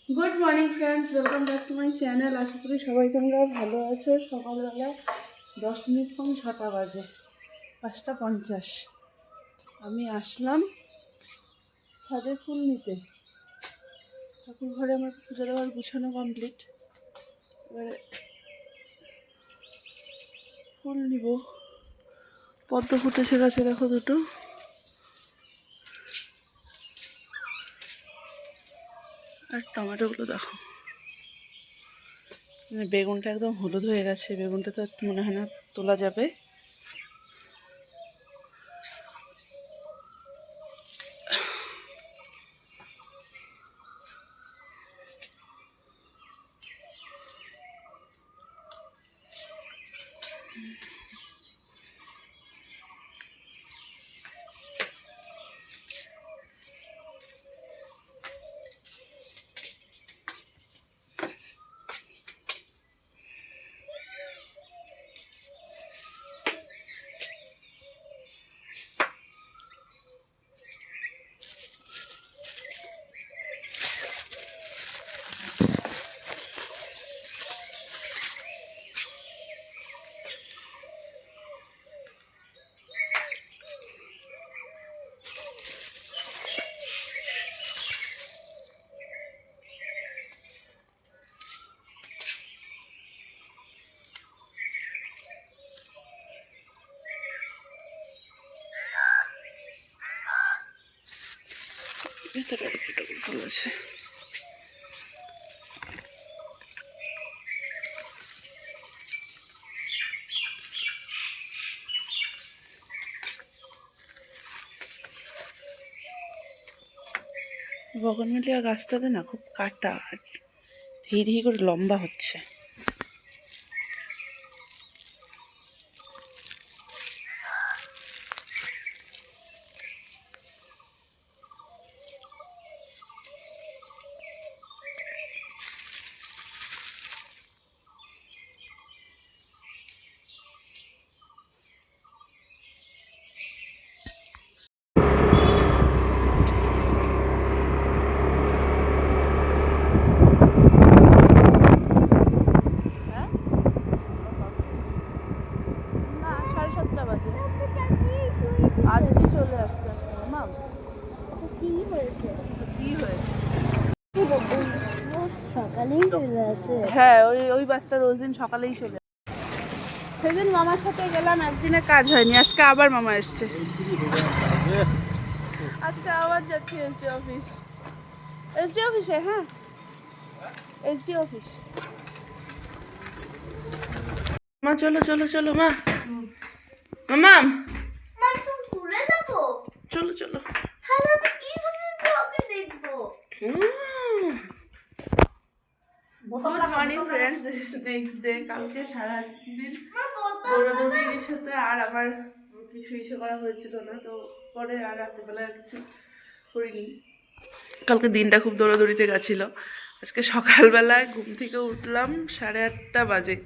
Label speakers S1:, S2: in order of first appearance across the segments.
S1: Good morning friends, welcome back to my channel. আশা করি সবাই তোমরা ভালো আছো। সকালবেলা 10 মিনিট কম 6টা বাজে, 5টা 50। আমি আসলাম ছাদে ফুল নিতে। ঠাকুর ঘরে আমার পুজো দেওয়ার গুছানো কমপ্লিট। এবারে ফুল নিব। পদ্ম ফুটেছে গাছে, দেখো দুটো। আর টমেটোগুলো দেখো, বেগুনটা একদম হলুদ হয়ে গেছে। বেগুনটা তো মনে হয় না তোলা যাবে। ভেতরে আরো দুটো ফুল আছে। বগনভেলিয়া গাছটাতে না খুব কাটা, ধীরে ধীরে করে লম্বা হচ্ছে। না, 7:30 বাজে। আদিতি চলে আসছে আজকে। মাম,
S2: কি হয়েছে?
S1: কি হয়েছে?
S2: সকালেই চলে আসে।
S1: হ্যাঁ, ওই ওই বাসটা রোজ দিন সকালেই চলে। সেদিন মামার সাথে গেলাম, একদিনে কাজ হয়নি। আজকে আবার মামা এসছে। আজকে আবার যাচ্ছি এসডি অফিস। এসডি অফিসে, হ্যাঁ, এসডি অফিস। মা চলো চলো চলো মা। মামাম
S2: মা তুমি ঘুরে যাবো?
S1: চলো চলো।
S2: তাহলে আমি কিভাবে ব্লগে দেখবো?
S1: Good morning friends, this is next day. কালকে সারাদিন দৌড়াদৌড়ির সাথে আর আমার কিছু ইসে করা হয়েছিল না, তো পরে আর রাত্রিবেলা কিছু করিনি। কালকে দিনটা খুব দৌড়াদৌড়িতে গেছিল। আজকে সকালবেলায় ঘুম থেকে উঠলাম 8:30 বাজে।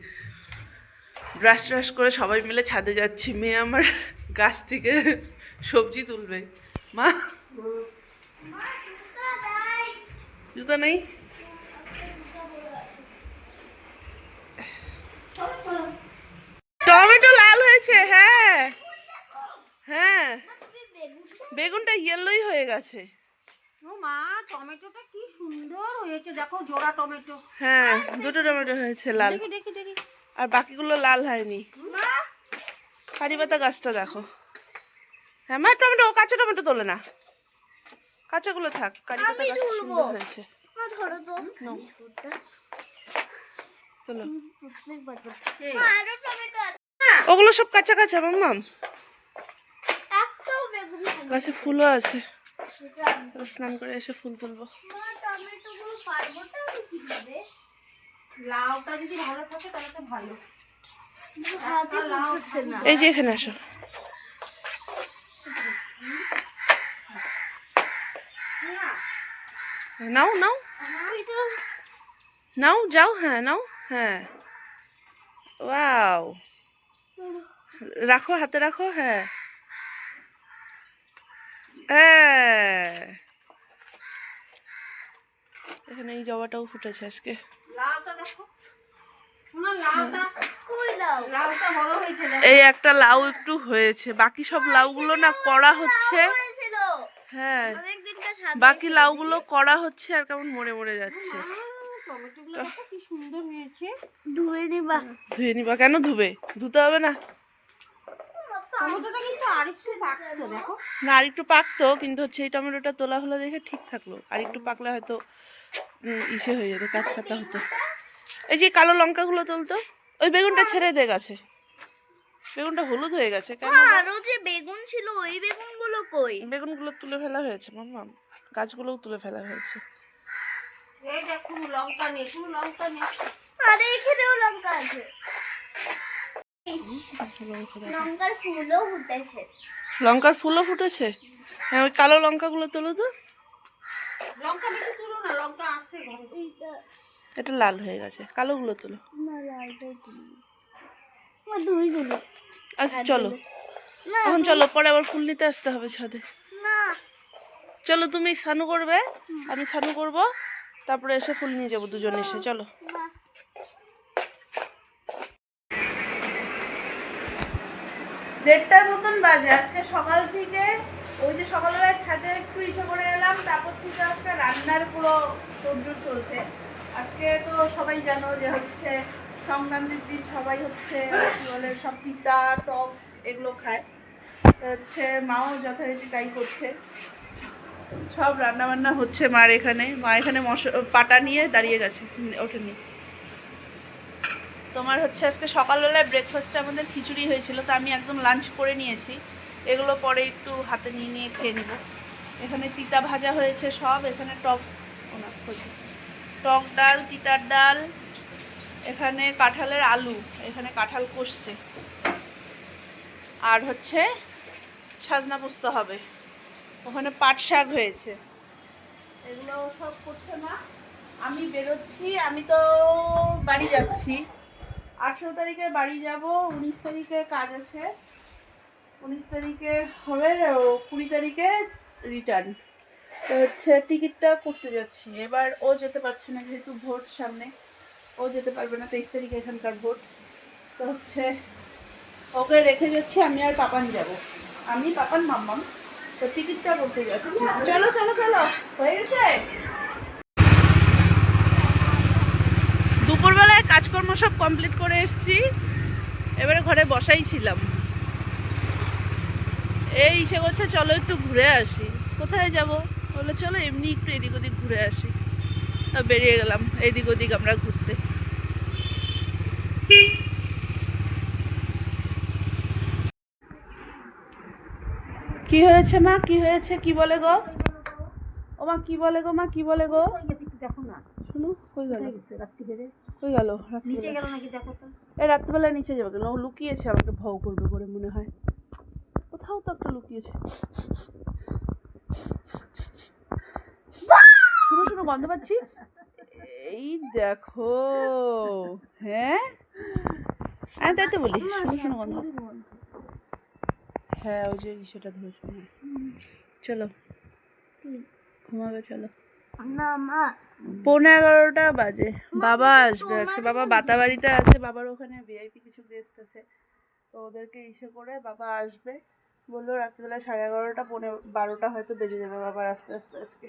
S1: ব্রাশ ট্রাশ করে সবাই মিলে ছাদে যাচ্ছি। মেয়ে আমার গাছ থেকে সবজি তুলবে। মা, জুতা নেই? টমেটো লাল হয়েছে, হ্যাঁ হ্যাঁ, বেগুনটা ইয়েলোই হয়ে গেছে।
S2: ও মা, টমেটোটা কি সুন্দর হয়েছে, দেখো জোড়া টমেটো।
S1: হ্যাঁ, দুটো টমেটো হয়েছে লাল,
S2: দেখি দেখি দেখি।
S1: আর বাকিগুলো লাল হয়নি।
S2: মা,
S1: কারি পাতা গাছটা দেখো। হ্যাঁ মা, টমেটো, কাঁচা টমেটো তোলে না, কাঁচাগুলো থাক। কারি পাতা
S2: আমি
S1: গাছটা
S2: তুলবো।
S1: সুন্দর হয়েছে।
S2: মা ধরো তো।
S1: নাও, তোলো।
S2: মা, আরো টমেটো আছে।
S1: ওগুলো সব কাঁচা কাঁচা মাম্মাম।
S2: একটাও বেগুন নেই।
S1: গাছে ফুলও আছে। স্নান করে এসে ফুল তুলবো।
S2: মা, টমেটোগুলো পারবো তো আমি কিভাবে? লাউটা যদি ভালো থাকে তাহলে তো ভালো। হাতে লাউচ্ছে না।
S1: এই যে এখানে আসো। নাও নাও
S2: আমি তো
S1: নাও, যাও, হ্যাঁ নাও, হ্যাঁ। ওয়াও, রাখো, হাতে রাখো, হ্যাঁ হ্যাঁ এখানে এই জবাটাও ফুটেছে আজকে।
S2: লাউটা দেখো শোনা, লাউটা কই লাউ? লাউটা বড় হয়েছে দেখো।
S1: এই একটা লাউ একটু হয়েছে, বাকি সব লাউগুলো না করা হচ্ছে। হ্যাঁ, বাকি লাউগুলো করা হচ্ছে আর কেমন মরে মরে যাচ্ছে।
S2: টমেটোগুলো দেখো কি সুন্দর হয়েছে। ধুয়ে নিবা?
S1: ধুয়ে নিবা কেন? ধুতে হবে না।
S2: টমেটোটা কিন্তু আরেকটু পাকতো দেখো।
S1: না, আরেকটু পাকতো, কিন্তু হচ্ছে এই টমেটোটা তোলা হলো দেখে ঠিক থাকলো। আরেকটু পাকলে হয়তো ইসে হয়ে যেত, কাঁচা হতো। এই যে কালো লঙ্কাগুলো তুলতো। ওই বেগুনটা ছেড়ে দে গাছে, বেগুনটা হলুদ হয়ে গেছে কেন?
S2: আরো যে বেগুন ছিল ওই বেগুনগুলো কই?
S1: বেগুনগুলো তুলে ফেলা হয়েছে মাম্মা, গাছগুলোও তুলে ফেলা হয়েছে।
S2: এই দেখো লঙ্কা নেই, শুধু লঙ্কা নেই। আরে এখানেও লঙ্কা আছে। লঙ্কার ফুলও ফুটেছে।
S1: লঙ্কার ফুলও ফুটেছে? হ্যাঁ, ওই কালো লঙ্কাগুলো তোলো তো।
S2: লঙ্কা বেশি তুলো না, লঙ্কা আছে ঘরে।
S1: এটা লাল হয়ে গেছে, কালোগুলো তোলো।
S2: না লালটাই তুলি। দুই তুলি।
S1: আচ্ছা চলো, এখন চলো, পরে আবার ফুল নিতে আসতে হবে ছাদে।
S2: না
S1: চলো, তুমি স্নান করবে, আমি স্নান করব, তারপরে এসে ফুল নিয়ে যাবো দুজন এসে। চলো। 1:30টার মতন বাজে আজকে। সকাল থেকে ওই যে সকালবেলা ছাদে একটু ইসে করে এলাম, তারপর থেকে আজকে রান্নার পুরো তোড়জোড় চলছে। আজকে তো সবাই জানো যে হচ্ছে সংক্রান্তির দিন সবাই হচ্ছে কি বলে সব পিতা টক এগুলো খায়। তো হচ্ছে মাও যথারীতি তাই করছে, সব রান্না বান্না হচ্ছে মার এখানে। মা এখানে পাটা নিয়ে দাঁড়িয়ে গেছে, ওঠেনি। তোমার হচ্ছে আজকে সকালবেলায় ব্রেকফাস্টে আমাদের খিচুড়ি হয়েছিল, তো আমি একদম লাঞ্চ করে নিয়েছি। এগুলো পরে একটু হাতে নিয়ে নিয়ে খেয়ে নিব। এখানে তিতা ভাজা হয়েছে সব, এখানে টক ডাল, তিতার ডাল, এখানে কাঁঠালের আলু, এখানে কাঁঠাল কষছে, আর হচ্ছে সাজনা পোস্ত হবে, ওখানে পাট শাক হয়েছে। এগুলো সব করছে না। আমি বেরোচ্ছি, আমি তো বাড়ি যাচ্ছি। 18 তারিখে বাড়ি যাব, 19 তারিখে কাজ আছে, 19 তারিখে হবে, 20 তারিখে রিটার্ন। তো হচ্ছে টিকিটটা করতে যাচ্ছি। এবার ও যেতে পারছে না, যেহেতু ভোট সামনে, ও যেতে পারবে না। 23 তারিখে এখানকার ভোট। তো হচ্ছে ওকে রেখে যাচ্ছি, আমি আর পাপান যাব, আমি পাপান মাম্মাম। তো টিকিটটা করতে যাচ্ছি। চলো চলো চলো, হয়ে গেছে। দুপুরবেলায় কাজকর্ম সব কমপ্লিট করে এসেছি, এবারে ঘরে বসাই ছিলাম। এই সে বলছে চলো একটু ঘুরে আসি। কোথায় যাব? বলে চলো এমনি একটু এদিক ওদিক ঘুরে আসি। বেরিয়ে গেলাম এদিক ওদিক আমরা ঘুরতে। কি হয়েছে মা? কি হয়েছে? কি বলে গো? ও মা কি বলে গো? মা কি বলে গো?
S2: দেখো না,
S1: শুনো, কই গেল?
S2: রাত্রি বেড়ে
S1: কই গেল?
S2: নিচে গেল নাকি দেখো তো।
S1: এই রাত্রিবেলা নিচে যাবে কেন? ও লুকিয়েছে, আমাকে ভয় করবে করে মনে হয়। কোথাও তো একটা লুকিয়েছে। শুনো শুনো, গন্ধ পাচ্ছি। এই দেখো, হ্যাঁ আমি তাই তো বলি, শুনো শুনো গন্ধ। হ্যাঁ, ওই যে সেটা ধরেছো। চলো ঘুমাবে, চলো।
S2: না মা,
S1: 11:15 বাজে। বাবা আসবে আজকে, বাবা বাতাবাড়িতে আছে, বাবার ওখানে ভিআইপি কিছু গেস্ট আছে, তো ওদেরকে ইসে করে বাবা আসবে। বললো রাত্রিবেলা 11:30 12টা হয়তো বেজে যাবে বাবার আস্তে আস্তে আজকে।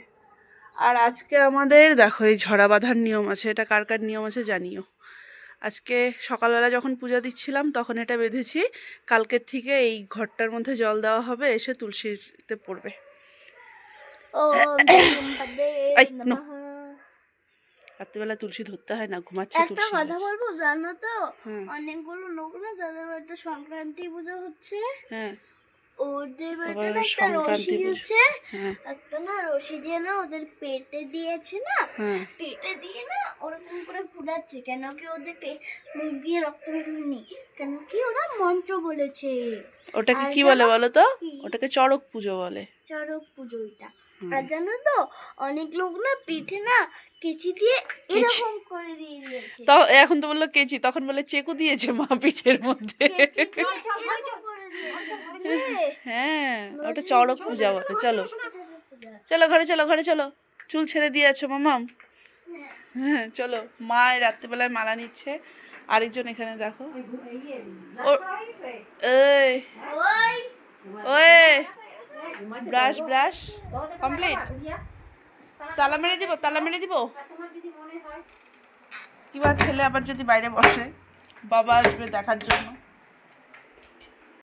S1: আর আজকে আমাদের দেখো এই ঝরা বাঁধার নিয়ম আছে, এটা কার কার নিয়ম আছে জানিও। আজকে সকালবেলা যখন পূজা দিচ্ছিলাম তখন এটা বেঁধেছি, কালকের থেকে এই ঘরটার মধ্যে জল দেওয়া হবে, এসে তুলসীতে পড়বে। রাত্রিবেলা তুলসী ধরতে হয় না, ঘুমাচ্ছে
S2: একটা
S1: তুলসী
S2: কথা
S1: গাছ।
S2: বলবো, জানো তো অনেকগুলো লোক না যাদের বাড়িতে সংক্রান্তি পুজো হচ্ছে,
S1: হ্যাঁ,
S2: ওদের বাড়িতে না একটা রশি দিয়েছে, একটা না রশি দিয়ে না ওদের পেটে দিয়েছে না, পেটে দিয়ে না ওরকম করে ফুলাচ্ছে, কেন কি ওদের মুখ দিয়ে রক্ত বের হয়নি, কেন কি ওরা মন্ত্র বলেছে।
S1: ওটাকে কি বলে বলো তো? ওটাকে চড়ক পুজো বলে।
S2: চড়ক পুজো ওইটা। আর জানো তো অনেক লোক না পিঠে না কেচি দিয়ে এরকম করে দিয়ে দিয়েছে।
S1: তো এখন তো বললো কেচি, তখন বলে চেকু দিয়েছে মা পিঠের মধ্যে। হ্যাঁ, ওটা চড়ক পূজা বলে। চলো চলো ঘরে চলো, ঘরে চলো। চুল ছেড়ে দিয়েছো মামাম, হ্যাঁ চলো, মা এই রাত্রিবেলায় মালা নিচ্ছে, আরেকজন এখানে দেখো এই
S2: ওই
S1: ওই ব্রাশ ব্রাশ কমপ্লিট। তালা মেরে দিব, তালা মেরে দিব। কিবা ছেলে আবার যদি বাইরে বসে, বাবা আসবে দেখার জন্য।